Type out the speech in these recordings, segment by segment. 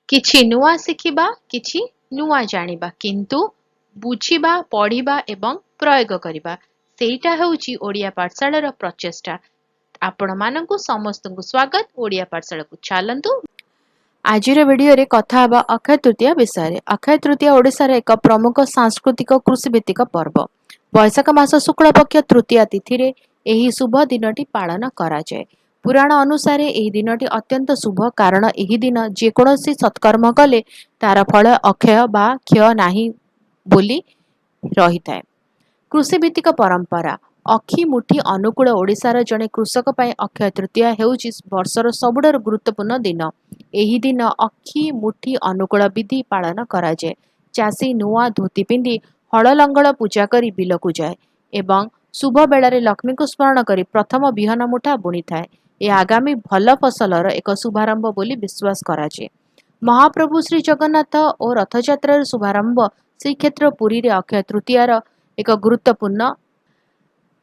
କିଛି ନୂଆ ଶିଖିବା, କିଛି ନୂଆ ଜାଣିବା, କିନ୍ତୁ ବୁଝିବା, ପଢିବା ଏବଂ ପ୍ରୟୋଗ କରିବା ସେଇଟା ହେଉଛି ଓଡ଼ିଆ ପାଠଶାଳାର ପ୍ରଚେଷ୍ଟା। ଆପଣମାନଙ୍କୁ ସମସ୍ତଙ୍କୁ ସ୍ୱାଗତ ଓଡ଼ିଆ ପାଠଶାଳାକୁ। ଚାଲନ୍ତୁ ଆଜିର ଭିଡିଓରେ କଥା ହେବା ଅକ୍ଷୟ ତୃତୀୟା ବିଷୟରେ। ଅକ୍ଷୟ ତୃତୀୟା ଓଡ଼ିଶାର ଏକ ପ୍ରମୁଖ ସାଂସ୍କୃତିକ କୃଷିଭିତ୍ତିକ ପର୍ବ। ବୈଶାଖ ମାସ ଶୁକ୍ଳପକ୍ଷ ତୃତୀୟା ତିଥିରେ ଏହି ଶୁଭ ଦିନଟି ପାଳନ କରାଯାଏ। ପୁରାଣ ଅନୁସାରେ ଏହି ଦିନଟି ଅତ୍ୟନ୍ତ ଶୁଭ, କାରଣ ଏହି ଦିନ ଯେକୌଣସି ସତ୍କର୍ମ କଲେ ତାର ଫଳ ଅକ୍ଷୟ ବା କ୍ଷୟ ନାହିଁ ବୋଲି ରହିଥାଏ। କୃଷିଭିତ୍ତିକ ପରମ୍ପରା। ଅକ୍ଷି ମୁଠି ଅନୁକୂଳ ଓଡ଼ିଶାର ଜଣେ କୃଷକ ପାଇଁ ଅକ୍ଷୟ ତୃତୀୟା ହେଉଛି ବର୍ଷର ସବୁଠାରୁ ଗୁରୁତ୍ୱପୂର୍ଣ୍ଣ ଦିନ। ଏହି ଦିନ ଅକ୍ଷି ମୁଠି ଅନୁକୂଳ ବିଧି ପାଳନ କରାଯାଏ। ଚାଷୀ ନୂଆ ଧୋତି ପିନ୍ଧି ହଳ ଲଙ୍ଗଳ ପୂଜା କରି ବିଲକୁ ଯାଏ ଏବଂ ଶୁଭ ବେଳାରେ ଲକ୍ଷ୍ମୀଙ୍କୁ ସ୍ମରଣ କରି ପ୍ରଥମ ବିହନ ମୁଠା ବୁଣିଥାଏ। ଏ ଆଗାମୀ ଭଲ ଫସଲର ଏକ ଶୁଭାରମ୍ଭ ବୋଲି ବିଶ୍ୱାସ କରାଯାଏ। ମହାପ୍ରଭୁ ଶ୍ରୀ ଜଗନ୍ନାଥ ଓ ରଥଯାତ୍ରାର ଶୁଭାରମ୍ଭ ଶ୍ରୀକ୍ଷେତ୍ର ପୁରୀରେ ଅକ୍ଷୟ ତୃତୀୟାର ଏକ ଗୁରୁତ୍ୱପୂର୍ଣ୍ଣ।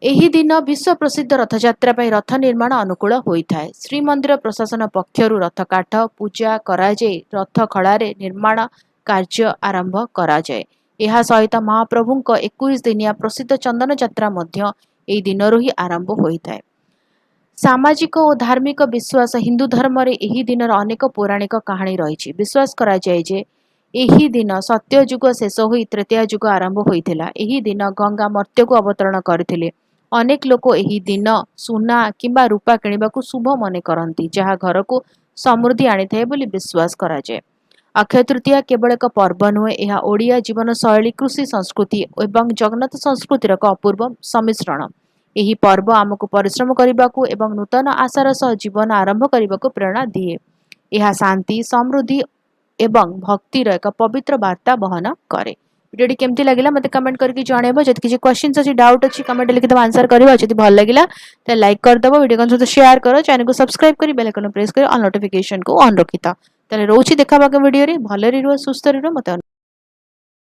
ଏହି ଦିନ ବିଶ୍ୱ ପ୍ରସିଦ୍ଧ ରଥଯାତ୍ରା ପାଇଁ ରଥ ନିର୍ମାଣ ଅନୁକୂଳ ହୋଇଥାଏ। ଶ୍ରୀମନ୍ଦିର ପ୍ରଶାସନ ପକ୍ଷରୁ ରଥ କାଠ ପୂଜା କରାଯାଇ ରଥ ଖଳାରେ ନିର୍ମାଣ କାର୍ଯ୍ୟ ଆରମ୍ଭ କରାଯାଏ। ଏହା ସହିତ ମହାପ୍ରଭୁଙ୍କ 21 ଦିନିଆ ପ୍ରସିଦ୍ଧ ଚନ୍ଦନ ଯାତ୍ରା ମଧ୍ୟ ଏହି ଦିନରୁ ହିଁ ଆରମ୍ଭ ହୋଇଥାଏ। ସାମାଜିକ ଓ ଧାର୍ମିକ ବିଶ୍ୱାସ। ହିନ୍ଦୁ ଧର୍ମରେ ଏହି ଦିନର ଅନେକ ପୌରାଣିକ କାହାଣୀ ରହିଛି। ବିଶ୍ୱାସ କରାଯାଏ ଯେ ଏହି ଦିନ ସତ୍ୟ ଯୁଗ ଶେଷ ହୋଇ ତ୍ରେତୟା ଯୁଗ ଆରମ୍ଭ ହୋଇଥିଲା। ଏହି ଦିନ ଗଙ୍ଗା ମର୍ତ୍ତ୍ୟକୁ ଅବତରଣ କରିଥିଲେ। ଅନେକ ଲୋକ ଏହି ଦିନ ସୁନା କିମ୍ବା ରୂପା କିଣିବାକୁ ଶୁଭ ମନେ କରନ୍ତି, ଯାହା ଘରକୁ ସମୃଦ୍ଧି ଆଣିଥାଏ ବୋଲି ବିଶ୍ୱାସ କରାଯାଏ। ଅକ୍ଷୟ ତୃତୀୟା କେବଳ ଏକ ପର୍ବ ନୁହେଁ, ଏହା ଓଡ଼ିଆ ଜୀବନଶୈଳୀ, କୃଷି ସଂସ୍କୃତି ଏବଂ ଜଗନ୍ନାଥ ସଂସ୍କୃତିର ଏକ ଅପୂର୍ବ ସମ୍ମିଶ୍ରଣ। ଏହି ପର୍ବ ଆମକୁ ପରିଶ୍ରମ କରିବାକୁ ଏବଂ ନୂତନ ଆଶାର ସହ ଜୀବନ ଆରମ୍ଭ କରିବାକୁ ପ୍ରେରଣା ଦିଏ। ଏହା ଶାନ୍ତି, ସମୃଦ୍ଧି ଏବଂ ଭକ୍ତିର ଏକ ପବିତ୍ର ବାର୍ତ୍ତା ବହନ କରେ। ଭିଡ଼ିଓଟି କେମିତି ଲାଗିଲା ମୋତେ କମେଣ୍ଟ କରିକି ଜଣାଇବ। ଯଦି କିଛି କ୍ୱେଶ୍ଚିନ୍ସ ଅଛି, ଡାଉଟ୍ ଅଛି, କମେଣ୍ଟରେ ଲିଖିତ ଆନ୍ସର କରିବ। ଯଦି ଭଲ ଲାଗିଲା ତାହେଲେ ଲାଇକ୍ କରିଦେବ, ଭିଡ଼ିଓ ସହିତ ସେୟାର କର, ଚ୍ୟାନେଲକୁ ସବସ୍କ୍ରାଇବ କରି ବେଲ୍ ଆଇକନ୍ ପ୍ରେସ୍ କରି ଅଲ୍ ନୋଟିଫିକେସନକୁ ଅନ୍ ରଖିଥାଅ। ତାହେଲେ ରହୁଛି ଦେଖା ହେବା ଭିଡ଼ିଓରେ। ଭଲରେ ରୁହ, ସୁସ୍ଥରେ ରୁହ। ମୋତେ